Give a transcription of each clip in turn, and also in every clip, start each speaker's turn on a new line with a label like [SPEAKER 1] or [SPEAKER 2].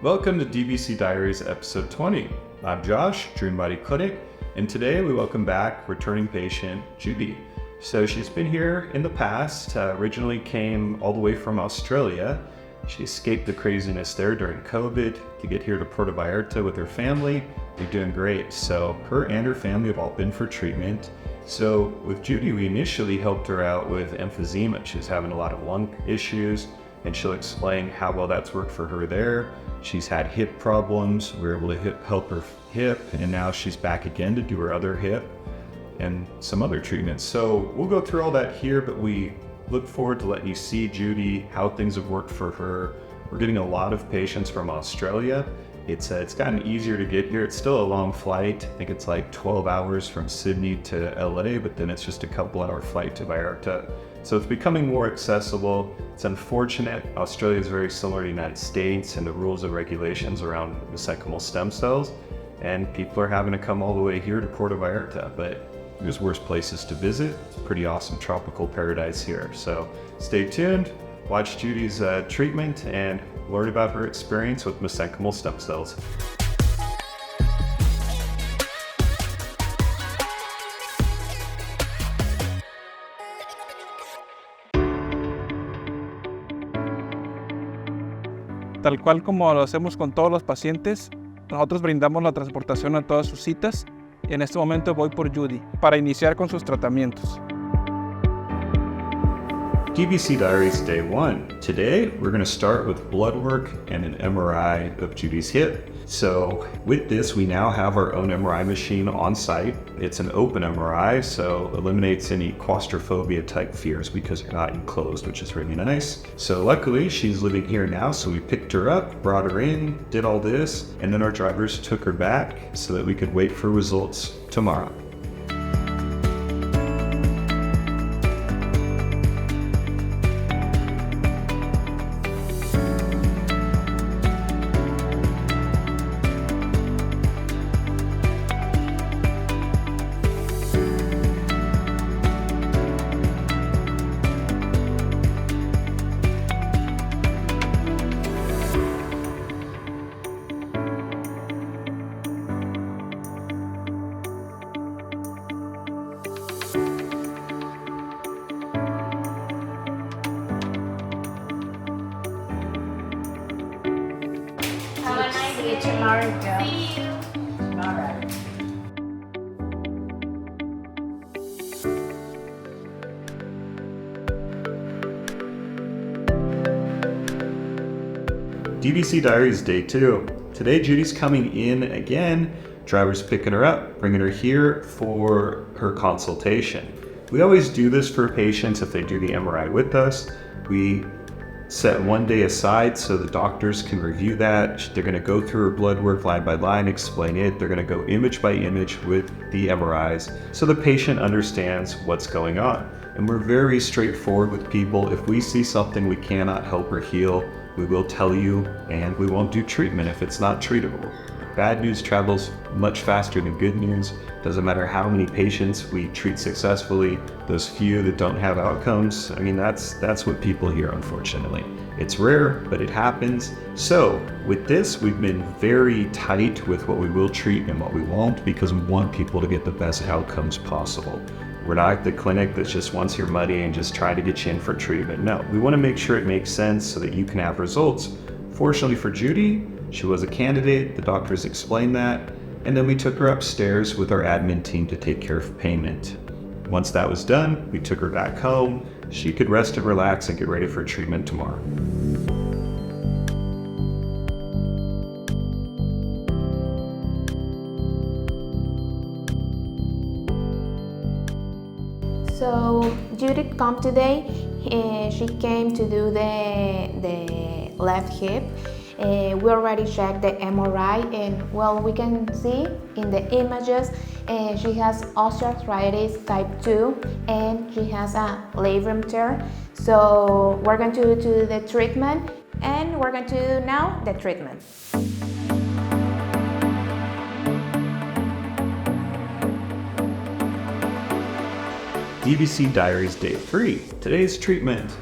[SPEAKER 1] Welcome to DBC Diaries episode 20. I'm Josh, Dream Body Clinic, and today we welcome back returning patient Judith. So she's been here in the past, originally came all the way from Australia. She escaped the craziness there during COVID to get here to Puerto Vallarta with her family. They're doing great. So her and her family have all been for treatment. So with Judy, we initially helped her out with emphysema. She was having a lot of lung issues, and she'll explain how well that's worked for her there. She's had hip problems. We were able to help her hip, and now she's back again to do her other hip and some other treatments. So we'll go through all that here, but we look forward to letting you see Judy, how things have worked for her. We're getting a lot of patients from Australia. It's gotten easier to get here. It's still a long flight. I think it's like 12 hours from Sydney to LA, but then it's just a couple hour flight to Vallarta. So it's becoming more accessible. It's unfortunate. Australia is very similar to the United States and the rules and regulations around mesenchymal stem cells, and people are having to come all the way here to Puerto Vallarta, but there's worse places to visit. It's a pretty awesome tropical paradise here. So stay tuned, watch Judy's treatment, and learn about her experience with mesenchymal stem cells.
[SPEAKER 2] Tal cual como lo hacemos con todos los pacientes, nosotros brindamos la transportación a todas sus citas. En este momento voy por Judy para iniciar con sus tratamientos.
[SPEAKER 1] DBC Diaries Day 1. Today, we're going to start with blood work and an MRI of Judy's hip. So with this, we now have our own MRI machine on site. It's an open MRI, so eliminates any claustrophobia type fears because you're not enclosed, which is really nice. So luckily, she's living here now, so we picked her up, brought her in, did all this, and then our drivers took her back so that we could wait for results tomorrow.
[SPEAKER 3] See you tomorrow, Joe. See you. All right.
[SPEAKER 1] DBC Diaries Day 2. Today, Judy's coming in again. Driver's picking her up, bringing her here for her consultation. We always do this for patients if they do the MRI with us. We set one day aside so the doctors can review that. They're going to go through her blood work line by line, explain it. They're going to go image by image with the MRIs so the patient understands what's going on. And we're very straightforward with people. If we see something we cannot help her heal, we will tell you, and we won't do treatment if it's not treatable. Bad news travels much faster than good news. Doesn't matter how many patients we treat successfully, those few that don't have outcomes, I mean, that's what people hear, unfortunately. It's rare, but it happens. So with this, we've been very tight with what we will treat and what we won't, because we want people to get the best outcomes possible. We're not the clinic that just wants your money and just try to get you in for treatment. No, we want to make sure it makes sense so that you can have results. Fortunately for Judy, she was a candidate, the doctors explained that, and then we took her upstairs with our admin team to take care of payment. Once that was done, we took her back home. She could rest and relax and get ready for treatment tomorrow.
[SPEAKER 3] So Judith come today. She came to do the left hip. We already checked the MRI, and well, we can see in the images she has osteoarthritis type 2 and she has a labrum tear. So we're going to do the treatment, and we're going to do now the treatment.
[SPEAKER 1] DBC Diaries Day 3. Today's treatment.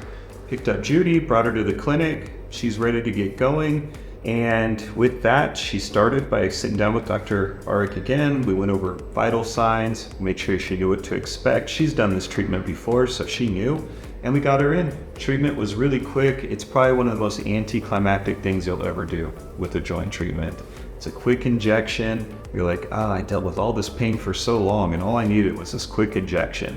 [SPEAKER 1] Picked up Judy, brought her to the clinic. She's ready to get going. And with that, she started by sitting down with Dr. Arik again. We went over vital signs, made sure she knew what to expect. She's done this treatment before, so she knew. And we got her in. Treatment was really quick. It's probably one of the most anticlimactic things you'll ever do with a joint treatment. It's a quick injection. You're like, I dealt with all this pain for so long and all I needed was this quick injection.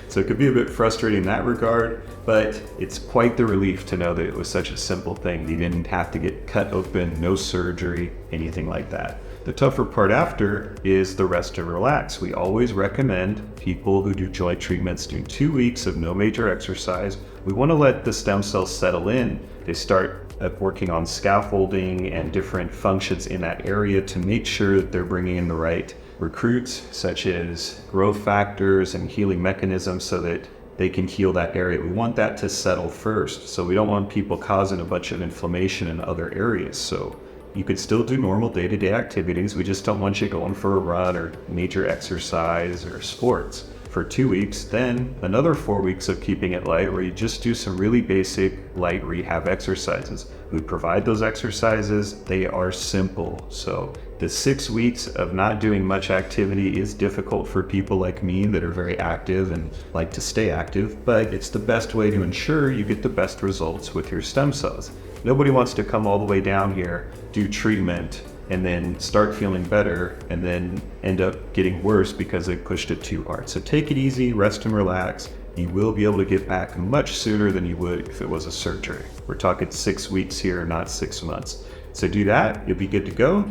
[SPEAKER 1] So it could be a bit frustrating in that regard, but it's quite the relief to know that it was such a simple thing. You didn't have to get cut open, no surgery, anything like that. The tougher part after is the rest and relax. We always recommend people who do joint treatments do 2 weeks of no major exercise. We want to let the stem cells settle in. They start working on scaffolding and different functions in that area to make sure that they're bringing in the right recruits, such as growth factors and healing mechanisms, so that they can heal that area. We want that to settle first. So we don't want people causing a bunch of inflammation in other areas. So you could still do normal day-to-day activities. We just don't want you going for a run or major exercise or sports for 2 weeks, then another 4 weeks of keeping it light where you just do some really basic light rehab exercises. We provide those exercises. They are simple. So the 6 weeks of not doing much activity is difficult for people like me that are very active and like to stay active, but it's the best way to ensure you get the best results with your stem cells. Nobody wants to come all the way down here, do treatment, and then start feeling better and then end up getting worse because they pushed it too hard. So take it easy, rest and relax. You will be able to get back much sooner than you would if it was a surgery. We're talking 6 weeks here, not 6 months. So do that, you'll be good to go.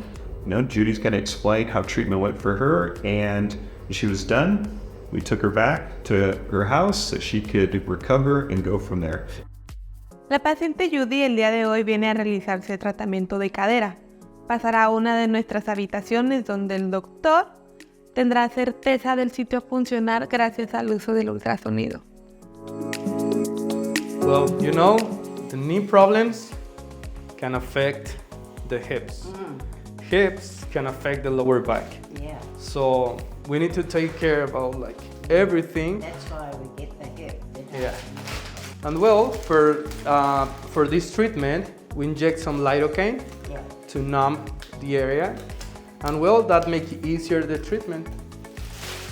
[SPEAKER 1] Judy's gonna explain how treatment went for her, and when she was done, we took her back to her house so she could recover and go from there.
[SPEAKER 4] La paciente Judy el día de hoy viene a realizarse tratamiento de cadera. Pasará a una de nuestras habitaciones donde el doctor tendrá certeza del sitio a funcionar gracias al uso del ultrasonido.
[SPEAKER 5] Well, the knee problems can affect the hips. Hips can affect the lower back.
[SPEAKER 6] Yeah,
[SPEAKER 5] So we need to take care about everything.
[SPEAKER 6] that's why we get the hip.
[SPEAKER 5] Yeah. And well, for this treatment, we inject some lidocaine
[SPEAKER 6] Yeah.
[SPEAKER 5] to numb the area, and well, that makes easier the treatment.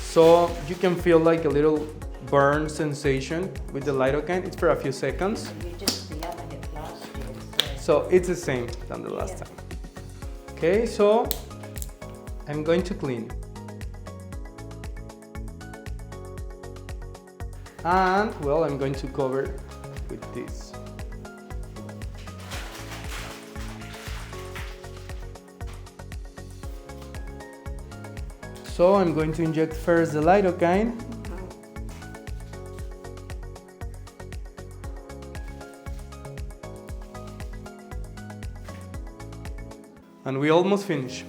[SPEAKER 5] So you can feel like a little burn sensation with the lidocaine. It's for a few seconds.
[SPEAKER 6] You just the other hip last year.
[SPEAKER 5] So it's the same than the last time. Okay, so I'm going to clean. And well, I'm going to cover with this. So I'm going to inject first the lidocaine. And we almost finished.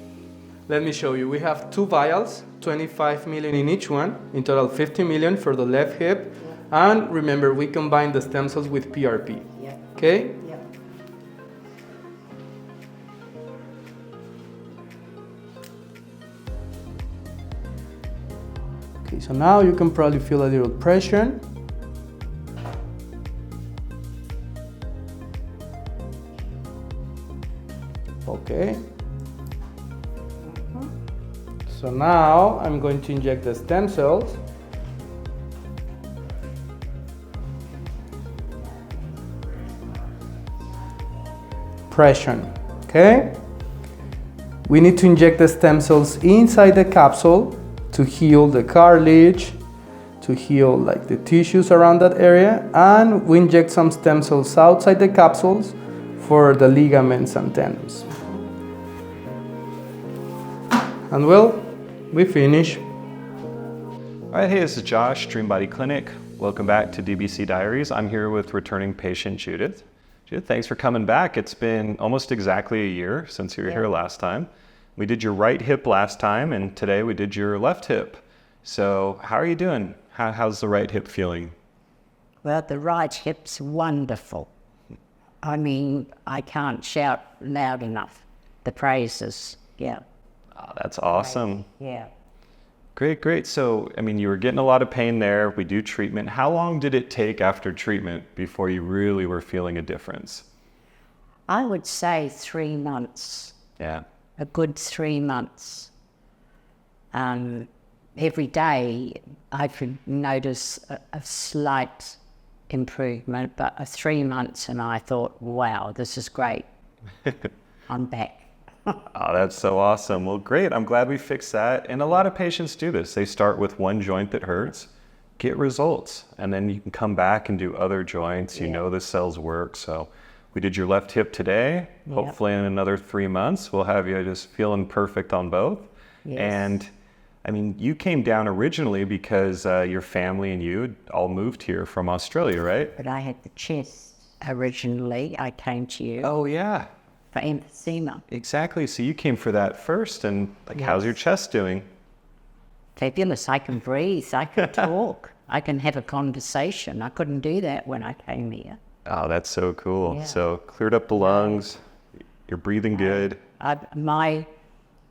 [SPEAKER 5] Let me show you. We have 2 vials, 25 million in each one, in total 50 million for the left hip. And remember, we combine the stem cells with PRP.
[SPEAKER 6] Yeah.
[SPEAKER 5] Okay?
[SPEAKER 6] Yeah.
[SPEAKER 5] Okay, so now you can probably feel a little pressure. Okay. So now I'm going to inject the stem cells. Pressure, okay? We need to inject the stem cells inside the capsule to heal the cartilage, to heal the tissues around that area, and we inject some stem cells outside the capsules for the ligaments and tendons. And well, we finish.
[SPEAKER 1] All right, hey, this is Josh, Dream Body Clinic. Welcome back to DBC Diaries. I'm here with returning patient Judith. Judith, thanks for coming back. It's been almost exactly a year since you were here last time. We did your right hip last time, and today we did your left hip. So how are you doing? How's the right hip feeling?
[SPEAKER 6] Well, the right hip's wonderful. I mean, I can't shout loud enough the praises. Yeah.
[SPEAKER 1] Oh, that's awesome.
[SPEAKER 6] Yeah.
[SPEAKER 1] Great, great. So, I mean, you were getting a lot of pain there. We do treatment. How long did it take after treatment before you really were feeling a difference?
[SPEAKER 6] I would say 3 months.
[SPEAKER 1] Yeah.
[SPEAKER 6] A good 3 months. Every day I could notice a slight improvement, but 3 months and I thought, wow, this is great. I'm back.
[SPEAKER 1] Oh, that's so awesome. Well, great. I'm glad we fixed that. And a lot of patients do this. They start with one joint that hurts, get results, and then you can come back and do other joints. You know the cells work. So we did your left hip today. Hopefully in another 3 months, we'll have you just feeling perfect on both.
[SPEAKER 6] Yes.
[SPEAKER 1] And I mean, you came down originally because your family and you all moved here from Australia, right?
[SPEAKER 6] But I had the chest originally. I came to you
[SPEAKER 1] Oh, yeah.
[SPEAKER 6] for emphysema.
[SPEAKER 1] Exactly. So you came for that first. And like, how's your chest doing?
[SPEAKER 6] Fabulous. I can breathe. I can talk. I can have a conversation. I couldn't do that when I came here.
[SPEAKER 1] Oh, that's so cool.
[SPEAKER 6] Yeah.
[SPEAKER 1] So cleared up the lungs. You're breathing good.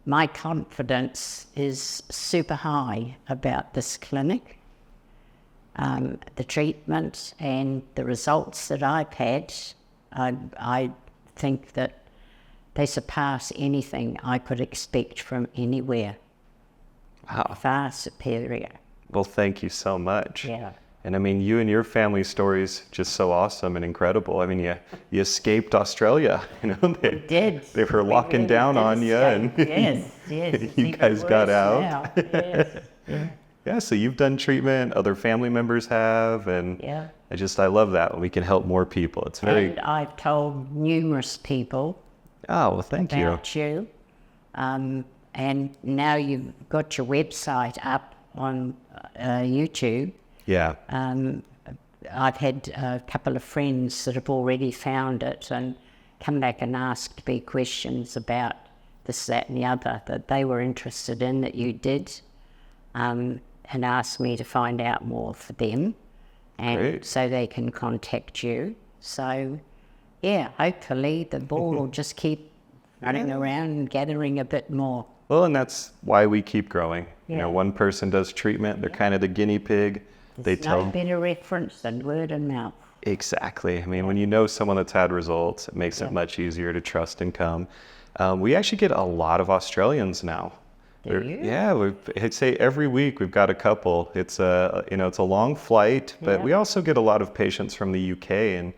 [SPEAKER 6] My confidence is super high about this clinic, the treatment and the results that I've had. I think that they surpass anything I could expect from anywhere.
[SPEAKER 1] Wow.
[SPEAKER 6] Far superior.
[SPEAKER 1] Well, thank you so much.
[SPEAKER 6] Yeah.
[SPEAKER 1] And I mean, you and your family story's just so awesome and incredible. I mean, you escaped Australia, you know. They
[SPEAKER 6] did.
[SPEAKER 1] They were locking down on you, and
[SPEAKER 6] yes. It's
[SPEAKER 1] you
[SPEAKER 6] even
[SPEAKER 1] guys got
[SPEAKER 6] worse
[SPEAKER 1] out.
[SPEAKER 6] now. Yes.
[SPEAKER 1] Yeah, so you've done treatment, other family members have, and
[SPEAKER 6] Yeah.
[SPEAKER 1] I love that when we can help more people. It's very,
[SPEAKER 6] And I've told numerous people
[SPEAKER 1] oh, well, thank you.
[SPEAKER 6] about you. And now you've got your website up on YouTube.
[SPEAKER 1] Yeah,
[SPEAKER 6] I've had a couple of friends that have already found it and come back and asked me questions about this, that and the other that they were interested in that you did, and asked me to find out more for them, and
[SPEAKER 1] Great.
[SPEAKER 6] so they can contact you. So yeah, hopefully the ball will just keep running around and gathering a bit more.
[SPEAKER 1] well, and that's why we keep growing. You know,
[SPEAKER 6] Yeah.
[SPEAKER 1] one person does treatment, they're kind of the guinea pig. They
[SPEAKER 6] There's
[SPEAKER 1] tell
[SPEAKER 6] no better reference than word of mouth.
[SPEAKER 1] Exactly. I mean, when you know someone that's had results, it makes it much easier to trust and come. We actually get a lot of Australians now.
[SPEAKER 6] Do you?
[SPEAKER 1] Yeah, I'd say every week we've got a couple. It's it's a long flight, but we also get a lot of patients from the UK, and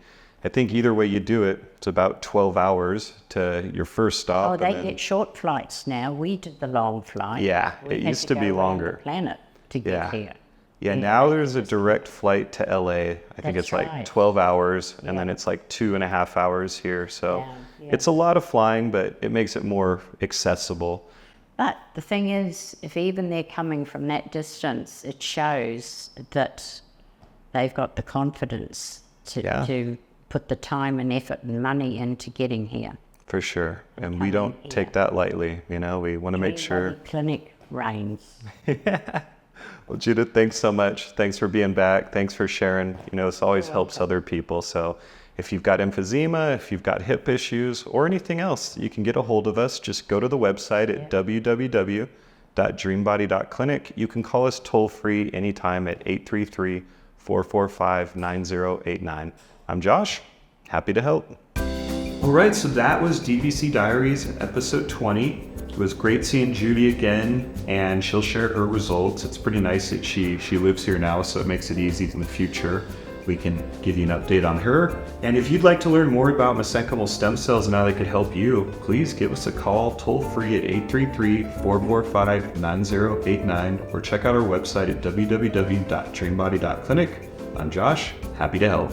[SPEAKER 1] I think either way you do it, it's about 12 hours to your first stop.
[SPEAKER 6] Oh,
[SPEAKER 1] and
[SPEAKER 6] they
[SPEAKER 1] then-
[SPEAKER 6] get short flights now. We did the long flight.
[SPEAKER 1] Yeah,
[SPEAKER 6] We
[SPEAKER 1] it
[SPEAKER 6] had
[SPEAKER 1] used to be
[SPEAKER 6] go around
[SPEAKER 1] longer.
[SPEAKER 6] the planet to get
[SPEAKER 1] Yeah.
[SPEAKER 6] here.
[SPEAKER 1] Yeah, now there's a direct flight to LA. I think
[SPEAKER 6] That's
[SPEAKER 1] it's like
[SPEAKER 6] right.
[SPEAKER 1] 12 hours, and then it's like 2.5 hours here. So
[SPEAKER 6] Yeah.
[SPEAKER 1] it's a lot of flying, but it makes it more accessible.
[SPEAKER 6] But the thing is, if even they're coming from that distance, it shows that they've got the confidence to put the time and effort and money into getting here.
[SPEAKER 1] For sure. And we don't take that lightly. You know, we want to make sure.
[SPEAKER 6] Everybody clinic reigns.
[SPEAKER 1] Well, Judith, thanks so much. Thanks for being back. Thanks for sharing. You know, this always helps other people. So if you've got emphysema, if you've got hip issues, or anything else, you can get a hold of us. Just go to the website at www.dreambody.clinic. You can call us toll free anytime at 833-445-9089. I'm Josh. Happy to help. All right, so that was DBC Diaries, episode 20. It was great seeing Judy again, and she'll share her results. It's pretty nice that she lives here now, so it makes it easy in the future. We can give you an update on her. And if you'd like to learn more about mesenchymal stem cells and how they could help you, please give us a call toll free at 833-445-9089, or check out our website at www.dreambody.clinic. I'm Josh, happy to help.